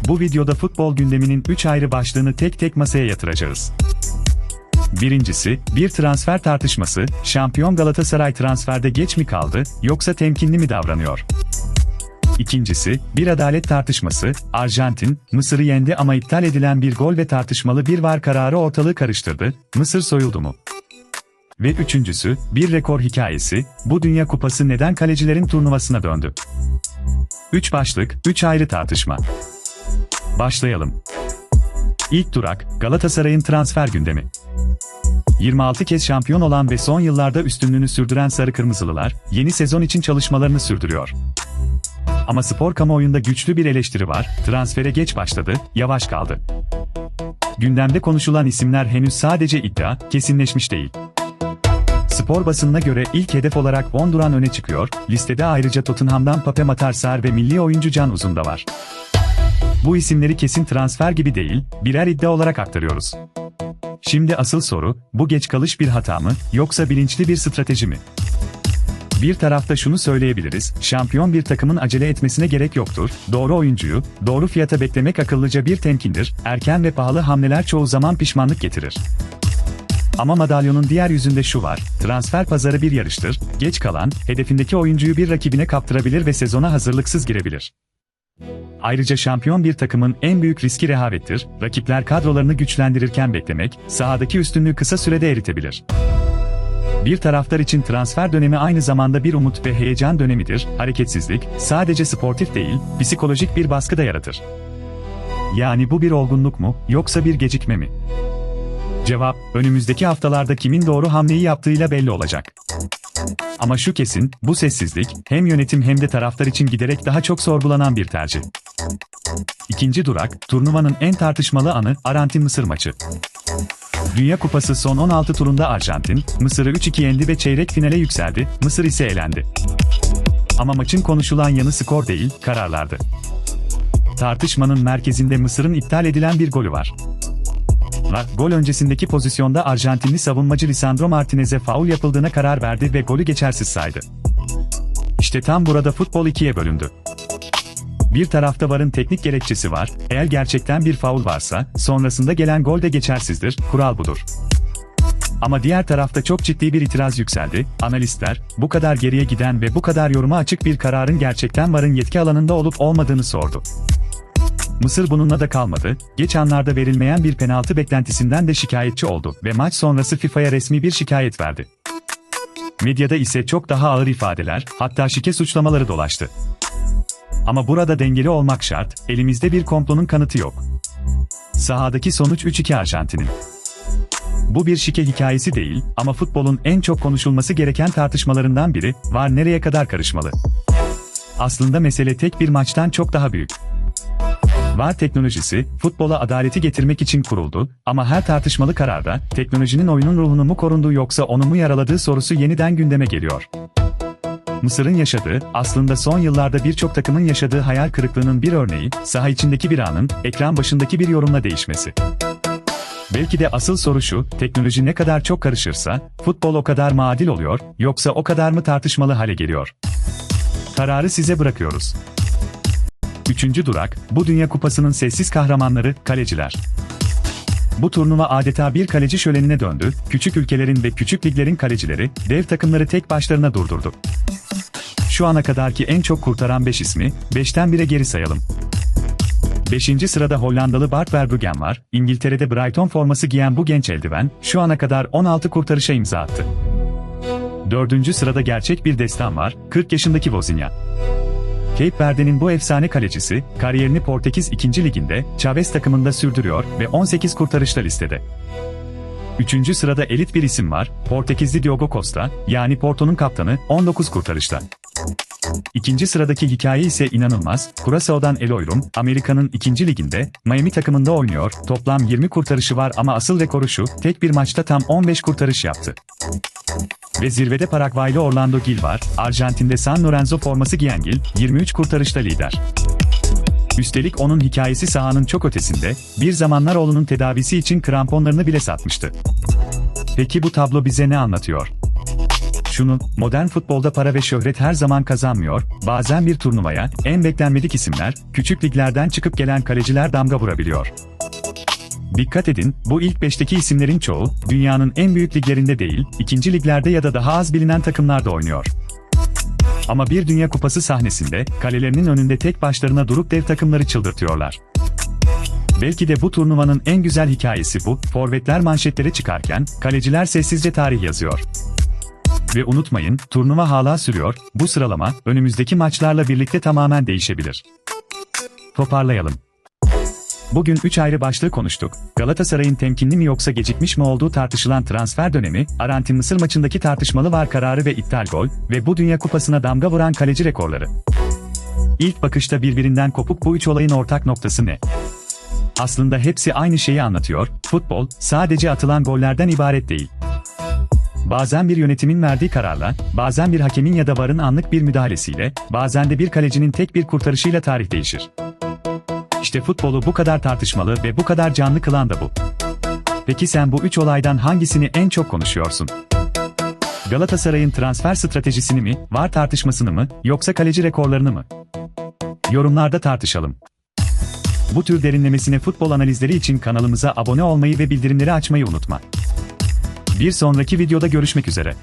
Bu videoda futbol gündeminin 3 ayrı başlığını tek tek masaya yatıracağız. Birincisi, bir transfer tartışması, şampiyon Galatasaray transferde geç mi kaldı, yoksa temkinli mi davranıyor? İkincisi, bir adalet tartışması, Arjantin, Mısır'ı yendi ama iptal edilen bir gol ve tartışmalı bir VAR kararı ortalığı karıştırdı, Mısır soyuldu mu? Ve üçüncüsü, bir rekor hikayesi, bu Dünya Kupası neden kalecilerin turnuvasına döndü? 3 başlık, 3 ayrı tartışma. Başlayalım. İlk durak, Galatasaray'ın transfer gündemi. 26 kez şampiyon olan ve son yıllarda üstünlüğünü sürdüren Sarı Kırmızılılar, yeni sezon için çalışmalarını sürdürüyor. Ama spor kamuoyunda güçlü bir eleştiri var, transfere geç başladı, yavaş kaldı. Gündemde konuşulan isimler henüz sadece iddia, kesinleşmiş değil. Spor basınına göre ilk hedef olarak Bonduran öne çıkıyor, listede ayrıca Tottenham'dan Pape Matar Sarr ve milli oyuncu Can Uzun da var. Bu isimleri kesin transfer gibi değil, birer iddia olarak aktarıyoruz. Şimdi asıl soru, bu geç kalış bir hata mı, yoksa bilinçli bir strateji mi? Bir tarafta şunu söyleyebiliriz, şampiyon bir takımın acele etmesine gerek yoktur, doğru oyuncuyu, doğru fiyata beklemek akıllıca bir temkindir, erken ve pahalı hamleler çoğu zaman pişmanlık getirir. Ama madalyonun diğer yüzünde şu var, transfer pazarı bir yarıştır, geç kalan, hedefindeki oyuncuyu bir rakibine kaptırabilir ve sezona hazırlıksız girebilir. Ayrıca şampiyon bir takımın en büyük riski rehavettir, rakipler kadrolarını güçlendirirken beklemek, sahadaki üstünlüğü kısa sürede eritebilir. Bir taraftar için transfer dönemi aynı zamanda bir umut ve heyecan dönemidir, hareketsizlik, sadece sportif değil, psikolojik bir baskı da yaratır. Yani bu bir olgunluk mu, yoksa bir gecikme mi? Cevap, önümüzdeki haftalarda kimin doğru hamleyi yaptığıyla belli olacak. Ama şu kesin, bu sessizlik, hem yönetim hem de taraftar için giderek daha çok sorgulanan bir tercih. İkinci durak, turnuvanın en tartışmalı anı, Arjantin-Mısır maçı. Dünya Kupası son 16 turunda Arjantin, Mısır'ı 3-2 yendi ve çeyrek finale yükseldi, Mısır ise elendi. Ama maçın konuşulan yanı skor değil, kararlardı. Tartışmanın merkezinde Mısır'ın iptal edilen bir golü var. Gol öncesindeki pozisyonda Arjantinli savunmacı Lisandro Martinez'e faul yapıldığına karar verdi ve golü geçersiz saydı. İşte tam burada futbol ikiye bölündü. Bir tarafta VAR'ın teknik gerekçesi var, eğer gerçekten bir faul varsa, sonrasında gelen gol de geçersizdir, kural budur. Ama diğer tarafta çok ciddi bir itiraz yükseldi, analistler, bu kadar geriye giden ve bu kadar yoruma açık bir kararın gerçekten VAR'ın yetki alanında olup olmadığını sordu. Mısır bununla da kalmadı, geç anlarda verilmeyen bir penaltı beklentisinden de şikayetçi oldu ve maç sonrası FIFA'ya resmi bir şikayet verdi. Medyada ise çok daha ağır ifadeler, hatta şike suçlamaları dolaştı. Ama burada dengeli olmak şart, elimizde bir komplonun kanıtı yok. Sahadaki sonuç 3-2 Arjantin'in. Bu bir şike hikayesi değil, ama futbolun en çok konuşulması gereken tartışmalarından biri, VAR nereye kadar karışmalı? Aslında mesele tek bir maçtan çok daha büyük. VAR teknolojisi, futbola adaleti getirmek için kuruldu, ama her tartışmalı kararda, teknolojinin oyunun ruhunu mu korunduğu yoksa onu mu yaraladığı sorusu yeniden gündeme geliyor. Mısır'ın yaşadığı, aslında son yıllarda birçok takımın yaşadığı hayal kırıklığının bir örneği, saha içindeki bir anın, ekran başındaki bir yorumla değişmesi. Belki de asıl soru şu, teknoloji ne kadar çok karışırsa, futbol o kadar mı adil oluyor, yoksa o kadar mı tartışmalı hale geliyor? Kararı size bırakıyoruz. Üçüncü durak, bu Dünya Kupası'nın sessiz kahramanları, kaleciler. Bu turnuva adeta bir kaleci şölenine döndü, küçük ülkelerin ve küçük liglerin kalecileri, dev takımları tek başlarına durdurdu. Şu ana kadarki en çok kurtaran 5 ismi, 5'ten 1'e geri sayalım. 5. sırada Hollandalı Bart Verbruggen var, İngiltere'de Brighton forması giyen bu genç eldiven, şu ana kadar 16 kurtarışa imza attı. 4. sırada gerçek bir destan var, 40 yaşındaki Vozinha. Cape Verde'nin bu efsane kalecisi, kariyerini Portekiz 2. Ligi'nde, Chaves takımında sürdürüyor ve 18 kurtarışla listede. 3. sırada elit bir isim var, Portekizli Diogo Costa, yani Porto'nun kaptanı, 19 kurtarışla. 2. sıradaki hikaye ise inanılmaz, Curaçao'dan Eloyrum, Amerika'nın 2. Ligi'nde, Miami takımında oynuyor, toplam 20 kurtarışı var ama asıl rekoru şu, tek bir maçta tam 15 kurtarış yaptı. Ve zirvede Paraguaylı Orlando Gil var, Arjantin'de San Lorenzo forması giyen Gil, 23 kurtarışla lider. Üstelik onun hikayesi sahanın çok ötesinde, bir zamanlar oğlunun tedavisi için kramponlarını bile satmıştı. Peki bu tablo bize ne anlatıyor? Şunu, modern futbolda para ve şöhret her zaman kazanmıyor, bazen bir turnuvaya, en beklenmedik isimler, küçük liglerden çıkıp gelen kaleciler damga vurabiliyor. Dikkat edin, bu ilk 5'teki isimlerin çoğu, dünyanın en büyük liglerinde değil, ikinci liglerde ya da daha az bilinen takımlarda oynuyor. Ama bir Dünya Kupası sahnesinde, kalelerinin önünde tek başlarına durup dev takımları çıldırtıyorlar. Belki de bu turnuvanın en güzel hikayesi bu, forvetler manşetlere çıkarken, kaleciler sessizce tarih yazıyor. Ve unutmayın, turnuva hala sürüyor, bu sıralama, önümüzdeki maçlarla birlikte tamamen değişebilir. Toparlayalım. Bugün 3 ayrı başlığı konuştuk. Galatasaray'ın temkinli mi yoksa gecikmiş mi olduğu tartışılan transfer dönemi, Arjantin-Mısır maçındaki tartışmalı VAR kararı ve iptal gol ve bu Dünya Kupası'na damga vuran kaleci rekorları. İlk bakışta birbirinden kopuk bu üç olayın ortak noktası ne? Aslında hepsi aynı şeyi anlatıyor, futbol, sadece atılan gollerden ibaret değil. Bazen bir yönetimin verdiği kararla, bazen bir hakemin ya da VAR'ın anlık bir müdahalesiyle, bazen de bir kalecinin tek bir kurtarışıyla tarih değişir. İşte futbolu bu kadar tartışmalı ve bu kadar canlı kılan da bu. Peki sen bu üç olaydan hangisini en çok konuşuyorsun? Galatasaray'ın transfer stratejisini mi, VAR tartışmasını mı, yoksa kaleci rekorlarını mı? Yorumlarda tartışalım. Bu tür derinlemesine futbol analizleri için kanalımıza abone olmayı ve bildirimleri açmayı unutma. Bir sonraki videoda görüşmek üzere.